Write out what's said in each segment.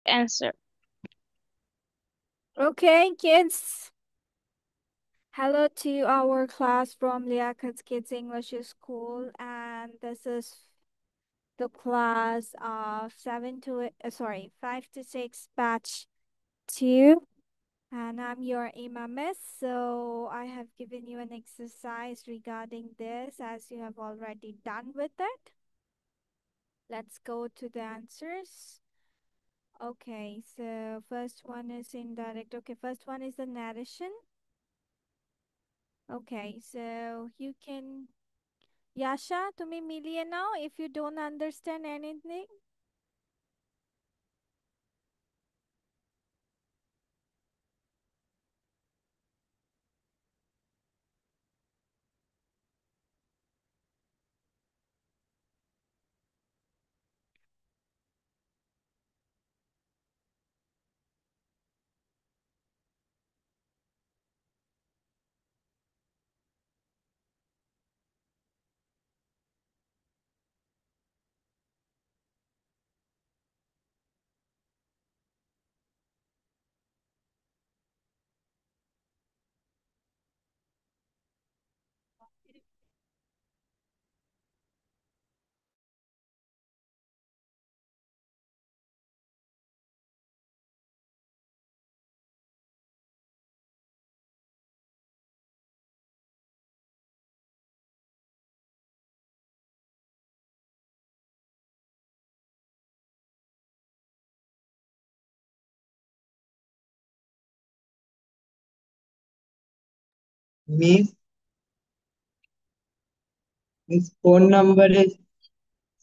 answer. Okay, kids. Hello to our class from Liakat's Kids English School, and this is the class of 5 to 6 batch 2, and I'm your Miss. So I have given you an exercise regarding this as you have already done with it. Let's go to the answers. Okay, so first one is indirect. Okay, first one is the narration. Okay, so you can Yasha, তুমি মিলিয়ে নাও if you don't understand anything. Miss miss phone নাম্বারে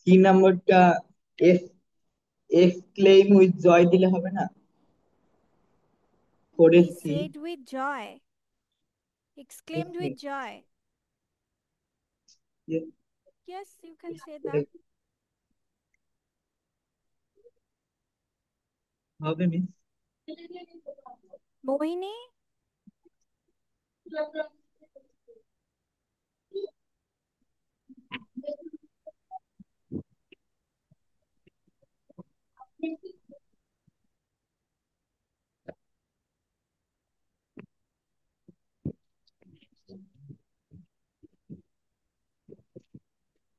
C নাম্বারটা S exclaim with joy দিলে হবে না? He ফোরের C. said with joy. Exclaimed with joy. Yes, you can say that. হবে miss. Mohini?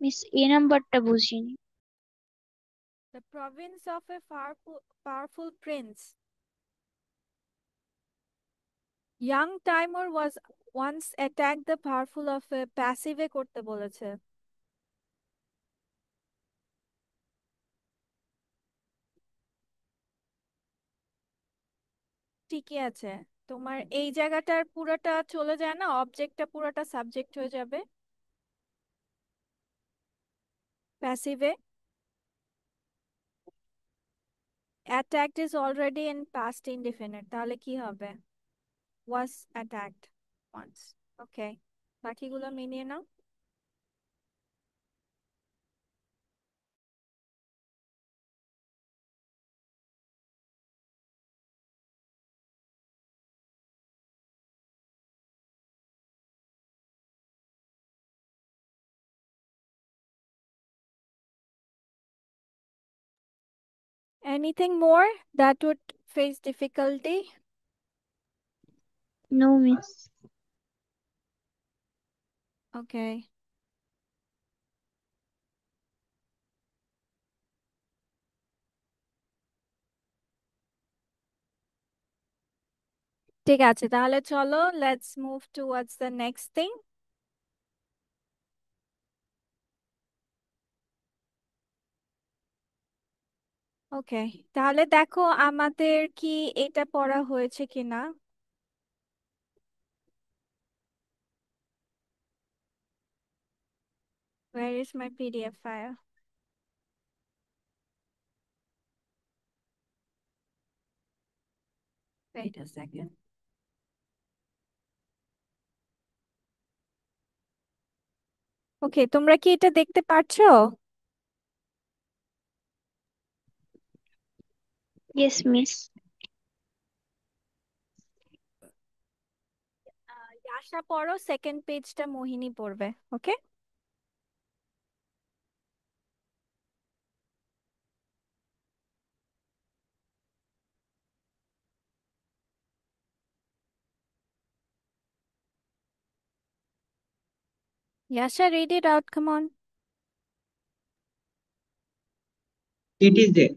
Miss এ নাম্বারটা বুঝিনি। The province of a powerful prince. Young Timur was once attacked the powerful of a passive করতে বলেছে। ঠিকই আছে। তোমার এই জায়গাটার পুরোটা চলে যায় না, অবজেক্টটা পুরোটা সাবজেক্ট হয়ে যাবে প্যাসিভে। attacked is already in past indefinite, তাহলে কি হবে? was attacked once. Okay, বাকিগুলো মিলিয়ে নাও। Anything more that would face difficulty? No, miss. Okay. ঠিক আছে, তাহলে চলো, let's move towards the next thing. ওকে, তাহলে দেখো আমাদের কি এটা পড়া হয়েছে কিনা। Where is my PDF file? Wait a second. ওকে, তোমরা কি এটা দেখতে পাচ্ছো? Yes, miss. আশা পড়ো, সেকেন্ড পেজটা মোহিনী পড়বে। ওকে, Yasha, read it out. Come on. Citizen.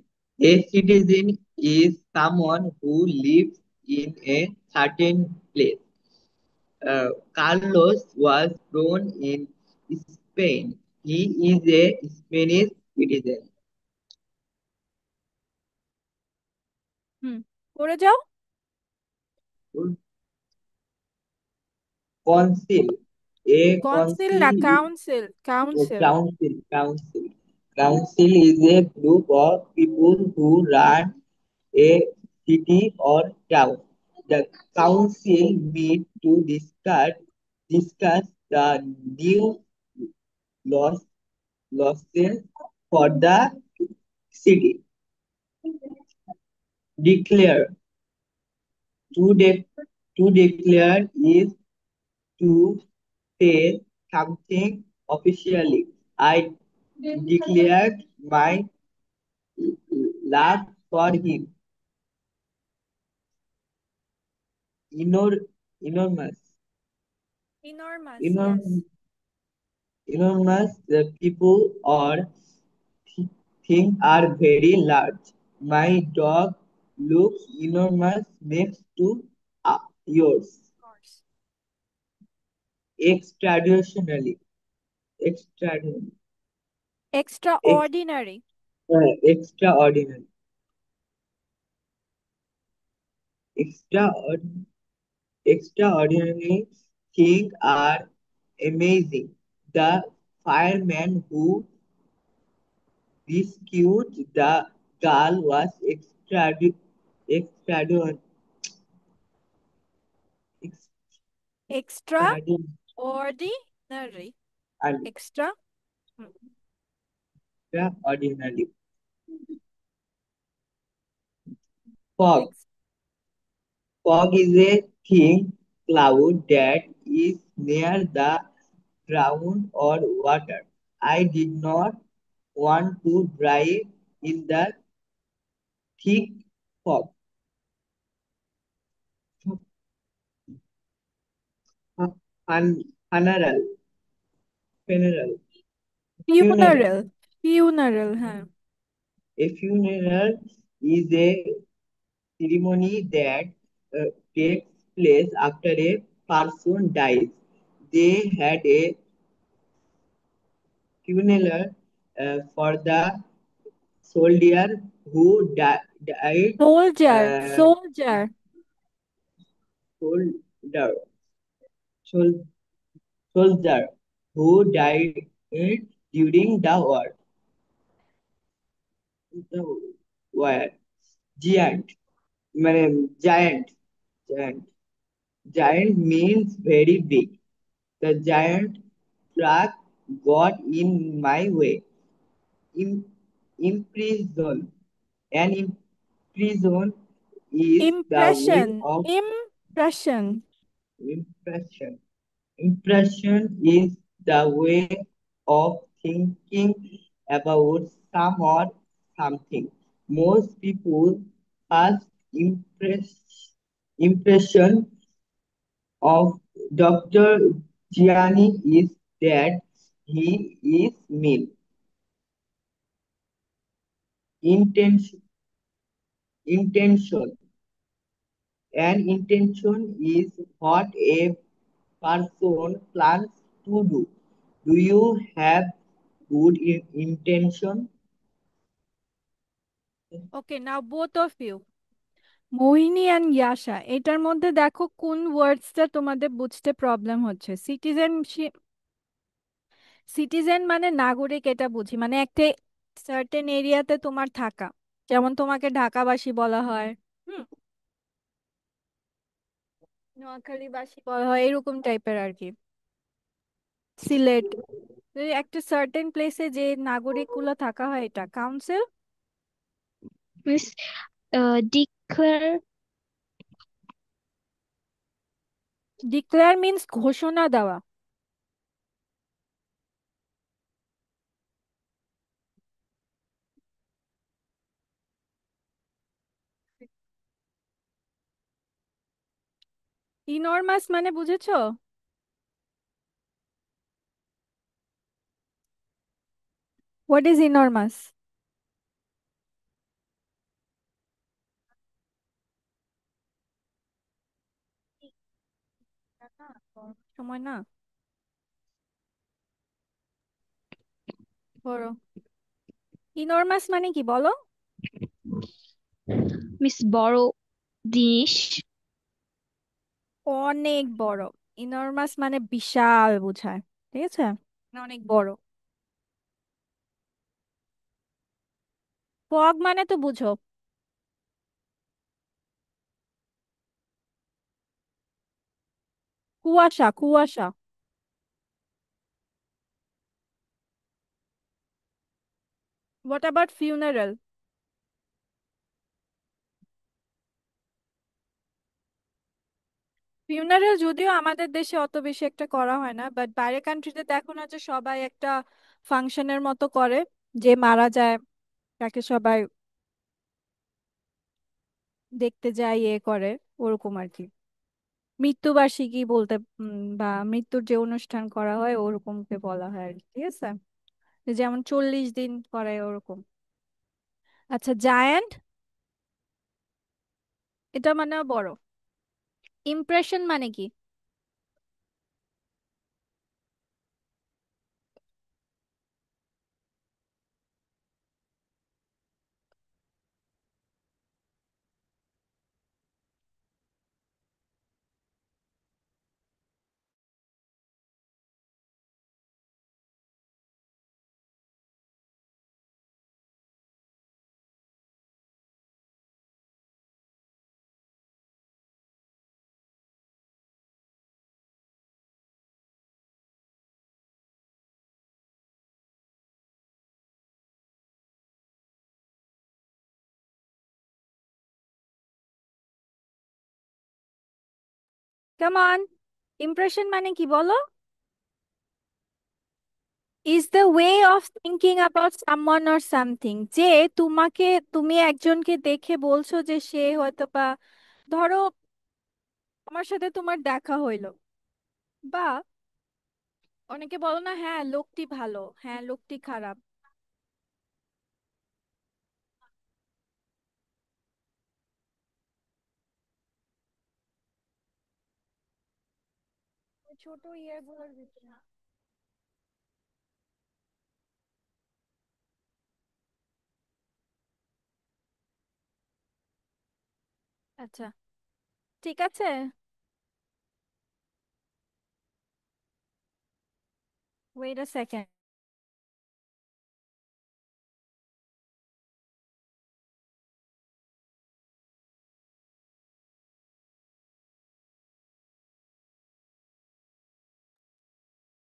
A citizen is someone who lives in a certain place. Carlos was born in Spain. He is a Spanish citizen. হুম, পড়ে যাও। Council. A কনসিল council না, is council, a council. council. Council. Council is a group of people who run a city or town. The council meet to discuss the new laws laws for the city. Declare. To, de- to declare is to say something officially. I declared my love for him. Enor- enormous. Enormous, yes. Enormous. Enormous people or things are very large. My dog looks enormous next to yours. Of course. Extraordinarily. Extraordinary. Ex- Extraordinary. extraordinary. Extraordinary. Extraordinary things are amazing. The fireman who rescued the girl was extraordinary. Extraordinary. Extra. Hmm, Extraordinary. Fog. ex- Fog is a thin cloud that is near the ground or water. I did not want to drive in the thick fog. Fun, funeral, funeral, funeral. funeral. Funeral, হ্যাঁ। A funeral is a ceremony that takes place after a person dies. They had a funeral for the soldier who died. Soldier, Uh, soldier. soldier, sol- soldier who died during the war. The war. Giant, মানে giant. Giant means very big. The giant truck got in my way. Im- imprison. An imprison is the way Impression, of impression. impression. Impression is the way of thinking about some or something. Most people first impression of Dr. Gianni is that he is mean. Intention, intention. An intention is what a person plans to do. Do you have good intention? Okay, now both of you. Mohini and Yasha, এটার মধ্যে দেখো কোন ওয়ার্ডসটা তোমাদের বুঝতে problem হচ্ছে। Citizenship, citizen মানে নাগরিক, এটা বুঝি, মানে একটা সার্টেন এরিয়াতে তোমার থাকা, যেমন তোমাকে ঢাকাবাসী বলা হয়, হুম, নোয়াখালীবাসী বলা হয়, এরকম টাইপের আর কি। সিলেট, তো এই একটা সার্টেন প্লেসে যে নাগরিক গুলো থাকা হয়, এটা council. Miss, declare. Declare means ঘোষণা দেওয়া। ইনর্মাস মানে বুঝেছো? What is ইনরমাস? সময় না, বড়। ইনরমাস মানে কি বলো? মিস বড় জিনিস। অনেক বড়। ইনরমাস মানে বিশাল বোঝায়, ঠিক আছে, মানে অনেক বড়। ফগ মানে তো বুঝো। কুয়াশা, কুয়াশা। What about funeral? ফিউনারাল যদিও আমাদের দেশে অত বেশি একটা করা হয় না, বাট বাইরের কান্ট্রিতে দেখো না যে সবাই একটা ফাংশনের মতো করে, যে মারা যায় তাকে সবাই দেখতে যায়, ইয়ে করে, ওরকম আর কি। মৃত্যুবার্ষিকী বলতে বা মৃত্যুর যে অনুষ্ঠান করা হয় ওরকমকে বলা হয় আর কি, ঠিক আছে, যেমন 40 দিন করে ওরকম। আচ্ছা, জায়ান্ট, এটা মানে বড়। ইমপ্রেশন মানে কি? কাম অন, ইমপ্রেশন মানে কি বলো? Is the way of thinking about someone or something, যে তোমাকে, তুমি একজনকে দেখে বলছো যে সে হয়তো বা, ধরো আমার সাথে তোমার দেখা হইলো, বা অনেকে বলো না, হ্যাঁ লোকটি ভালো, হ্যাঁ লোকটি খারাপ। ওই ছোট ইয়েগুলোর ভিতরে। আচ্ছা, ঠিক আছে। Wait a second.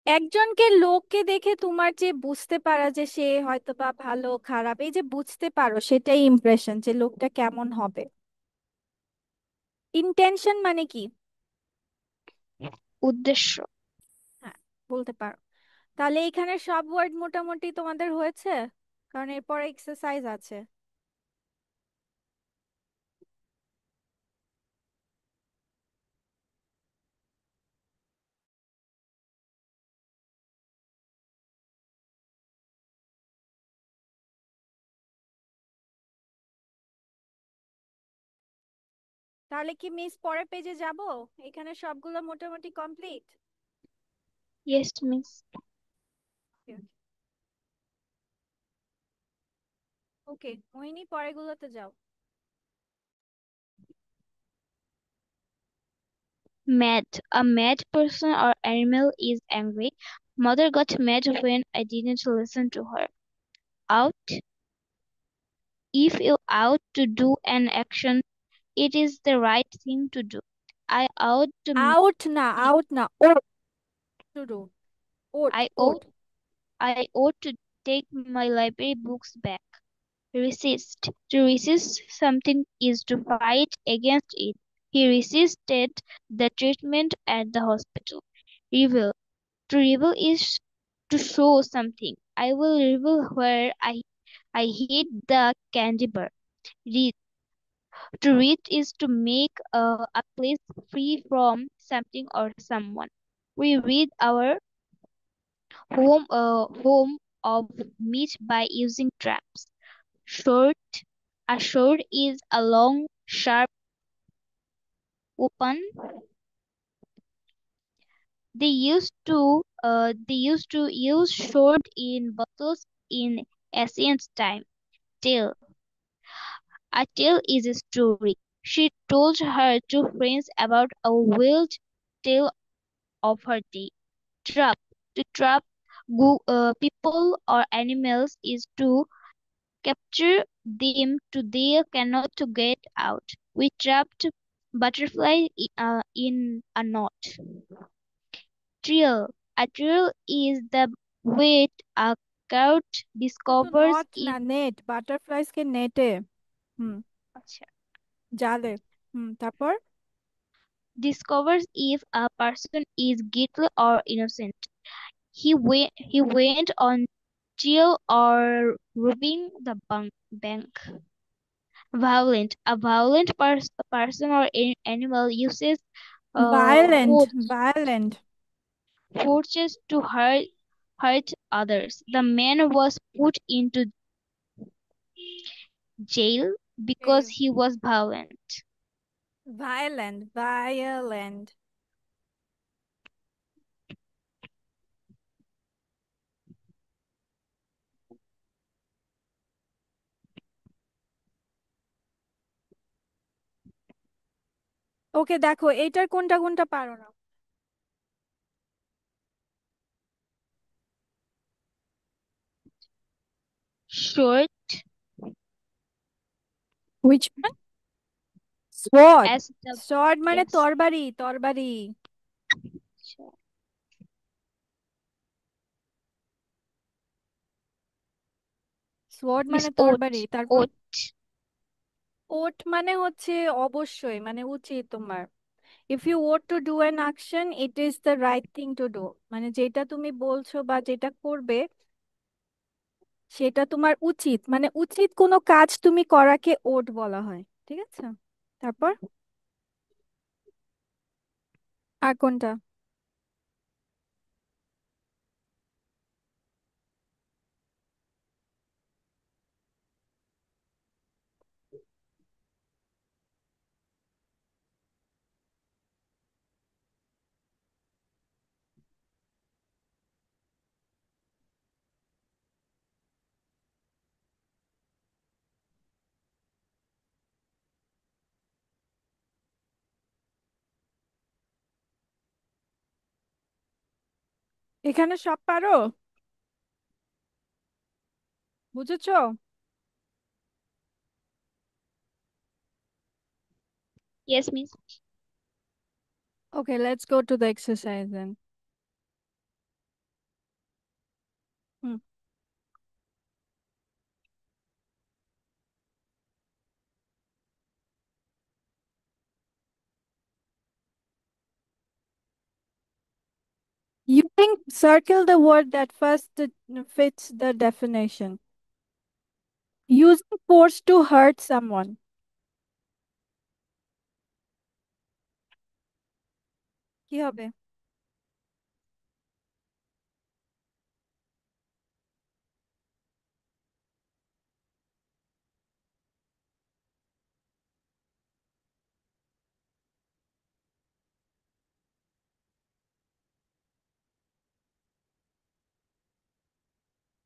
একজনকে, লোককে দেখে তোমার যে বুঝতে পারা যে সে হয়তো বা ভালো খারাপ, এই যে বুঝতে পারো, সেটাই ইমপ্রেশন, যে লোকটা কেমন হবে। ইন্টেনশন মানে কি? উদ্দেশ্য। হ্যাঁ, বলতে পারো। তাহলে এখানে সব ওয়ার্ড মোটামুটি তোমাদের হয়েছে, কারণ এরপর এক্সারসাইজ আছে। তাহলে কি মিস পরের পেজে যাব? এখানে সবগুলো মোটামুটি complete. Yes miss. Okay Mohini, পরেরগুলোতে যাও। Mad. A mad person or animal is angry. Mother got mad when I didn't listen to her. Out. If you ought to do an action, it is the right thing to do. I ought to out না, make, out না, ought to do. Ought, I ought. ought I ought to take my library books back. Resist. To resist something is to fight against it. He resisted the treatment at the hospital. Reveal. To reveal is to show something. I will reveal where I hid the candy bar. Read. To read is to make a place free from something or someone. We read our home of meat by using traps. Sword. A sword is a long, sharp weapon. They used to use sword in battles in ancient time. Tale. A tale is a story. She told her two friends about a wild tale of her day. Trap. To trap people or animals is to capture them to they cannot to get out. We trapped butterfly in a knot. Trail. A trail is the way a crowd এটা তো discovers not না, if net, butterflies কে নেটে। হুম, জালে। তারপর? a person is guilty or innocent. He went on jail or robbing the bank. Violent. A violent person or animal uses violent, force violent. forces to hurt others. The man was put into jail because he was violent. Violent, violent. Okay, দেখো এইটার কোনটা কোনটা পারো না? Short which one? Sword. as the sword মানে yes. তরবারি, তরবারি। Sword Miss মানে Oat. তরবারি। তারপর? Oat. ওট মানে হচ্ছে অবশ্যই, মানে উচিত তোমার। If you ought to do an action, it is the right thing to do. মানে যেটা তুমি বলছো বা যেটা করবে সেটা তোমার উচিত, মানে উচিত কোনো কাজ তুমি করাকে ওট বলা হয়। ঠিক আছে? তারপর আর কোনটা? এখানে সব পারো? বুঝেছো? Yes, Miss. Okay, let's go to the exercise then. Hmm. You can circle the word that first fits the definition. Using force to hurt someone. কি হবে?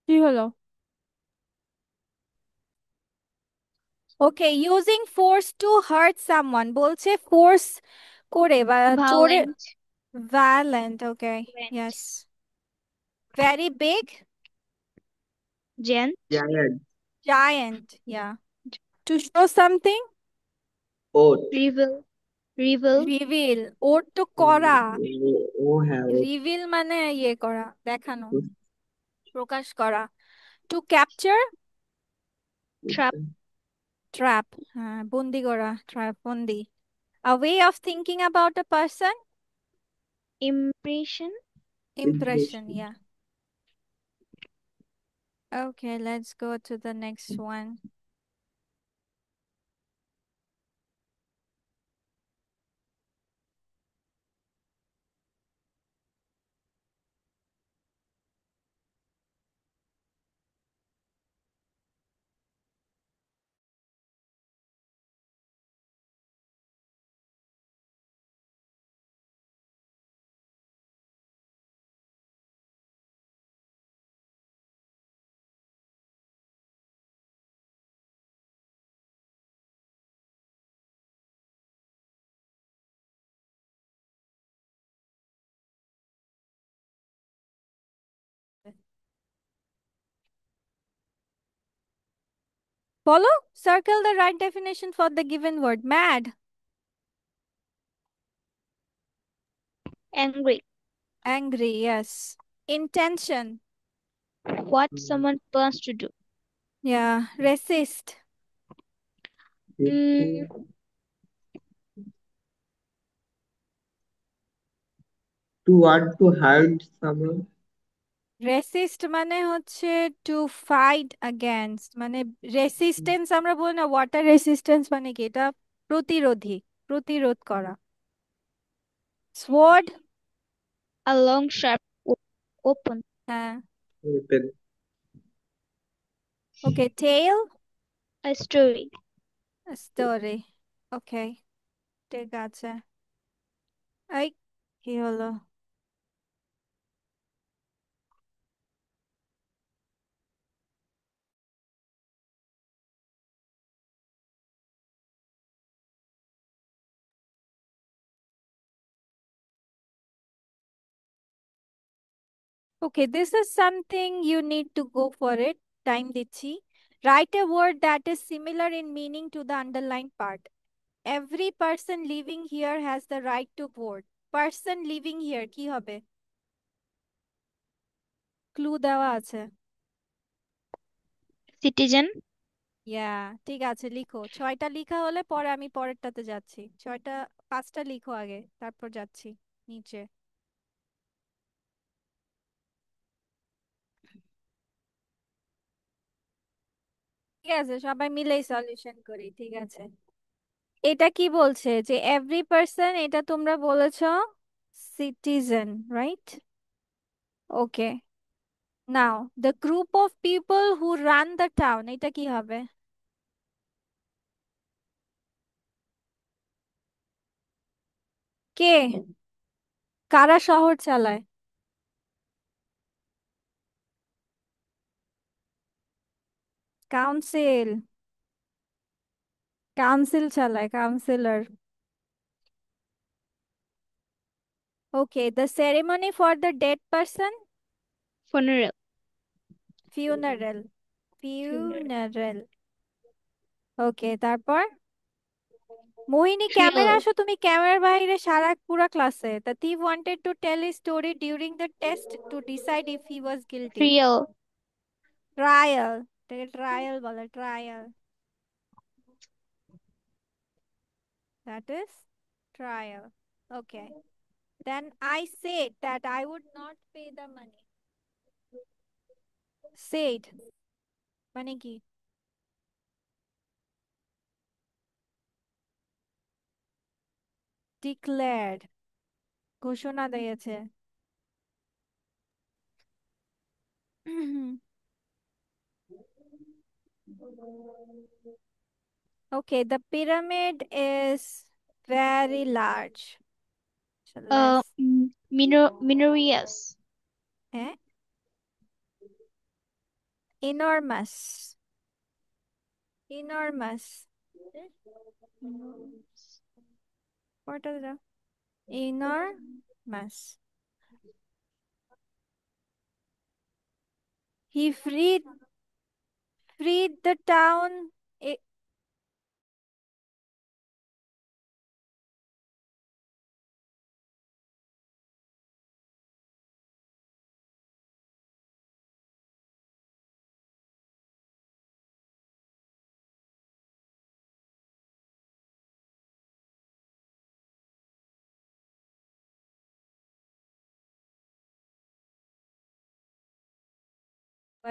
কি হলো? Okay, using force to hurt someone বলছে force করে বা জোরে। Violent. Violent, okay. Violent. Yes. Very big. Gent. Giant. Giant, yeah. To show something. Oat. Reveal. Reveal. Reveal. ওর তো করা। ও হ্যাঁ ওট। রিভিল মানে ইয়ে করা, দেখানো, প্রকাশ করা। To capture. Trap. ট্র্যাপ, হ্যাঁ, বন্দি করা, ট্র্যাপ, বন্দি। A way of thinking about a person. Impression. Impression, Impression. yeah. Okay, let's go to the next one. Follow? Circle the right definition for the given word. Mad. Angry. Angry, yes. Intention. What someone plans to do. Yeah. Racist. Mm, to want to hurt someone. Resist মানে হচ্ছে to fight against, মানে resistance আমরা বলি না, water resistance মানে কি, এটা প্রতিরোধী, প্রতিরোধ করা। Sword. a long sharp open. হ্যাঁ। Open. Okay, tell. A story. Story. Okay, ঠিক আছে। এই কি হলো? Okay, this is something you need to go for it. Time দিচ্ছি. Write a word that is similar in meaning to the underlined part. Every person living here has the right to vote. Person living here কি হবে? Clue দেওয়া আছে। Citizen. ইয়া, ঠিক আছে, লিখো। 6টা লিখা হলে পরে আমি পরেরটাতে যাচ্ছি। 5টা লিখো আগে, তারপর যাচ্ছি নিচে। ঠিক আছে, সবাই মিলেই সলিউশন করি, ঠিক আছে। এটা কি বলছে যে এভরি পার্সন, এটা তোমরা বলেছো citizen, right? Okay, now the group of people who run the town, এটা কি হবে? কে, কারা শহর চালায়? কাউন্সিল, কাউন্সিল চালায়, councillor. Okay, the ceremony for the dead person. Funeral. Funeral, Funeral. Funeral. Okay, তারপর মোহিনী, ক্যামেরা Trial. আসো, তুমি ক্যামেরার বাইরে সারা পুরা ক্লাসে। The thief wanted to tell his story during the test to decide if he was guilty. Trial. Trial, এটাকে trial বলে, trial. That is trial. Okay, then I said that I would not pay the money. Said মানে কি? Declared, ঘোষণা দিয়েছে। Okay, the pyramid is very large. So let's, Minorious. eh? Enormous, enormous. What is that? Enormous. He freed the town.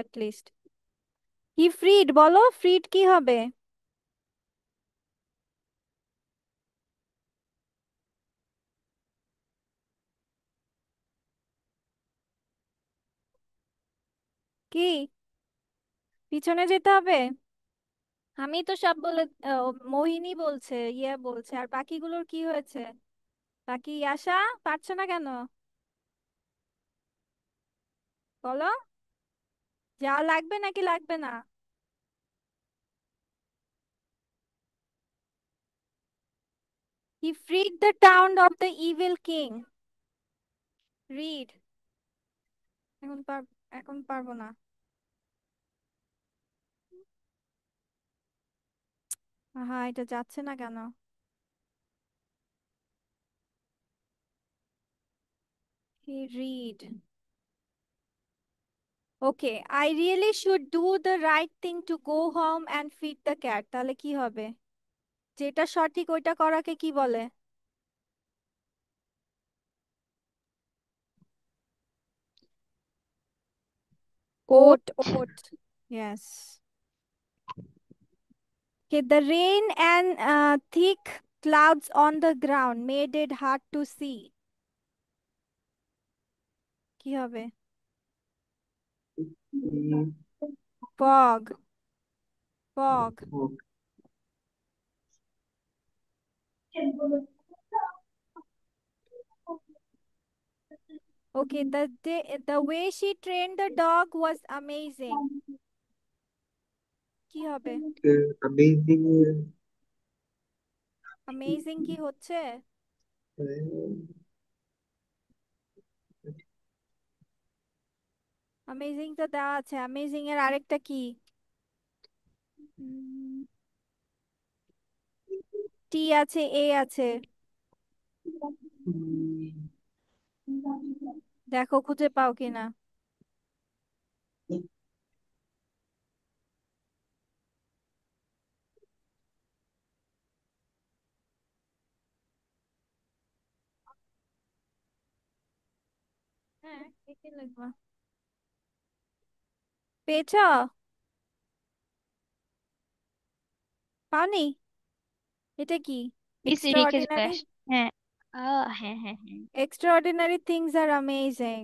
At least he freed, বলো freed কি হবে? কি, পিছনে যেতে হবে? আমি তো সব বলে, মোহিনী বলছে, ইয়ে বলছে, আর বাকিগুলোর কি হয়েছে? বাকি আশা, পারছো না কেন বলো? যা লাগবে নাকি লাগবে না? He freed the town of the evil king. Read. এখন পার এখন পারবো না। হ্যাঁ, এটা যাচ্ছে না কেন? He read. Okay, I really should do the right thing to go home and feed the cat. তাহলে কি হবে? যেটা সঠিক ওইটা করাকে কি বলে? Oat. Oat. Yes. Okay, the rain and thick clouds on the ground made it hard to see. কি হবে? Mm, Fog. Fog. Okay, the way she trained the dog was amazing. কি হবে? amazing. Amazing কি হচ্ছে? Amazing তো দেওয়া আছে। Amazing এর আরেকটা কি? T আছে, A আছে। দেখো খুঁজে পাও কিনা। হ্যাঁ, কি লিখবা? পেয়েছ? পাওনি? এটা কি? বেশি রেখে চলে Extraordinary. আস। হ্যাঁ। হ্যাঁ হ্যাঁ হ্যাঁ। Extraordinary things are amazing.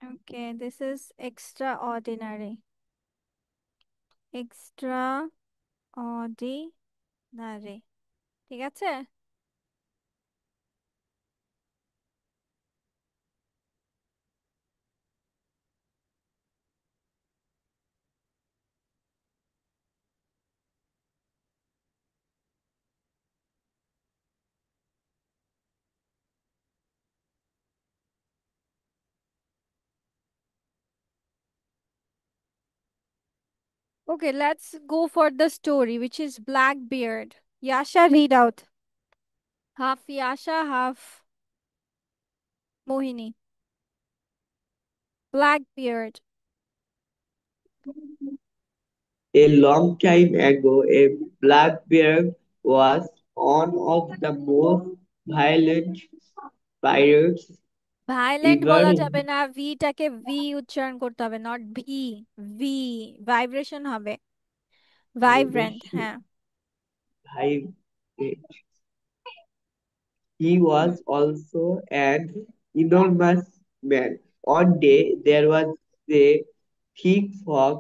Okay, this is extraordinary. Extraordinary. ঠিক আছে? Okay, let's go for the story, which is Blackbeard. Yasha, read out. Half Yasha, half Mohini. Blackbeard. A long time ago, a black bear was one of the most violent pirates violent ever. বলা যাবে না, ভিটাকে V উচ্চারণ করতে হবে, not V. V vibration হবে। Vibrant, হ্যাঁ। He hmm. was also an enormous man. One day there was a thick fog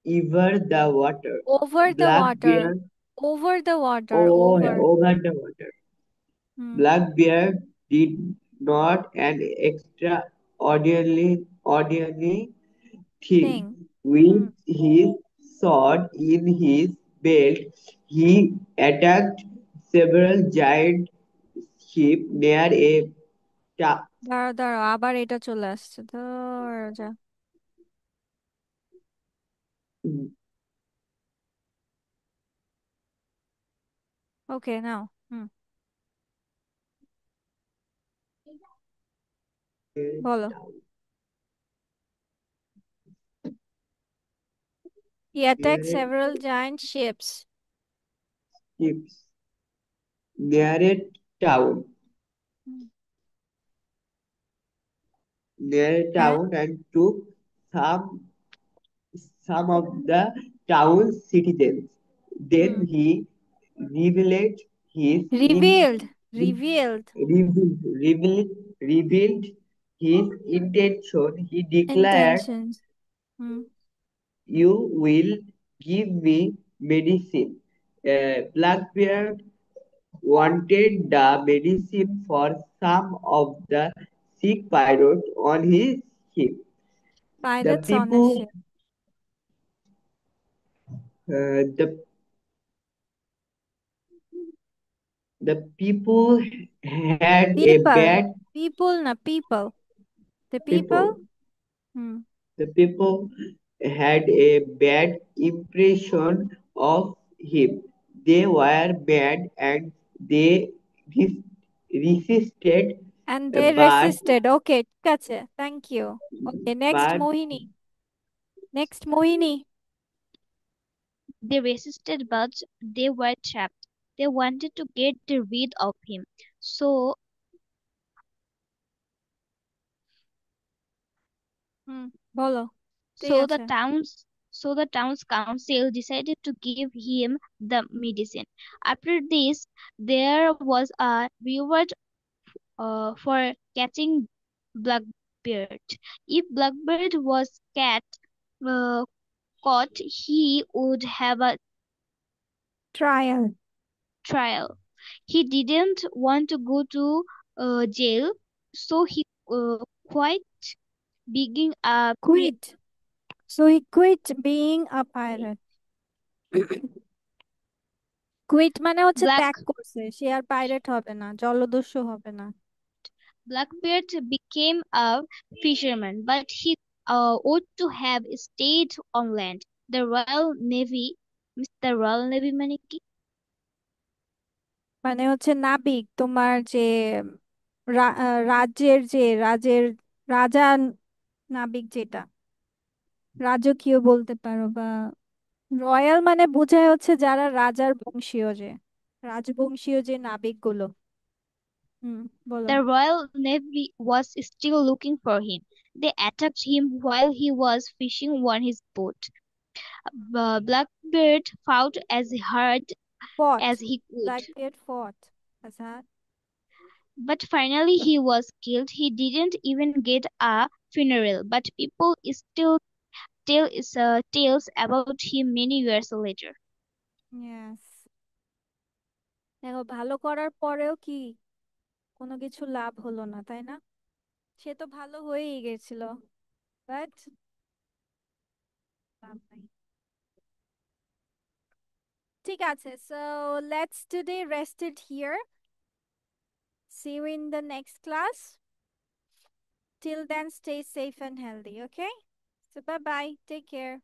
over the water. Over the Black water. bear, over the water, oh, over. over the water. Hmm. Black bear did not an extraordinary thing. thing. Hmm. With his sword in his belt, he attacked several giant sheep near a ta- দাঁড়াও দাঁড়াও, আবার এটা চলে আসছে, ধর যা। ওকে, নাও। হুম, বলো। He attacked near several giant ships. ships near a town hmm. near a হ্যাঁ, town and took some some of the town's citizens. Hmm. Then he revealed his Revealed, revealed revealed, revealed his intention. He declared, intentions. Hmm. "You will give me medicine." Blackbeard wanted the medicine for some of the sick pirates on his ship. The Pirates on a people, ship. the The people had a People. bad People na people. The people? people. Hmm. The people had a bad impression of him. They were bad and they res- resisted, And they but resisted. Okay, ঠিক আছে. Thank you. Okay, next but Mohini. Next Mohini. They resisted, but they were trapped. They wanted to get rid of him. So, হুম, বলো। ঠিক so the আছে। town's so the town's council decided to give him the medicine. After this, there was a reward for catching Blackbeard. If Blackbeard was uh, caught, he would have a Trial. trial. He didn't want to go to jail, so he quit being a Quit. So he quit being a pirate. Quit মানে হচ্ছে black. ত্যাগ করছে, সে আর pirate হবে না, জলদস্যু হবে না। Blackbeard became a fisherman, but he ought to have stayed on land. The Royal Navy, Mr. Royal Navy মানে কি? মানে হচ্ছে নাবিক, তোমার যে রাজ্যের যে রাজা নাবিক, যেটা রাজকীয় বলতে পারো, বা রয়্যাল মানে বোঝায় হচ্ছে যারা রাজার বংশীয়, যে রাজবংশীয় যে নাবিক গুলো। হুম, বলো। The Royal Navy was still looking for him. They attacked him while he was fishing on his boat. Blackbeard fought as hard ফট, as he could, ব্ল্যাকবেড ফট। আচ্ছা। but finally he was killed. He didn't even get a funeral, but people still tell tales about him many years later. Yes. দেখো, ভালো করার পরেও কি কোনো কিছু লাভ হলো না, তাই না? সে তো ভালো হয়েই গেছিল, বাট লাভ নাই। ঠিক আছে, so let's today rest it here. See you in the next class. Till then, stay safe and healthy, okay? So bye bye. Take care.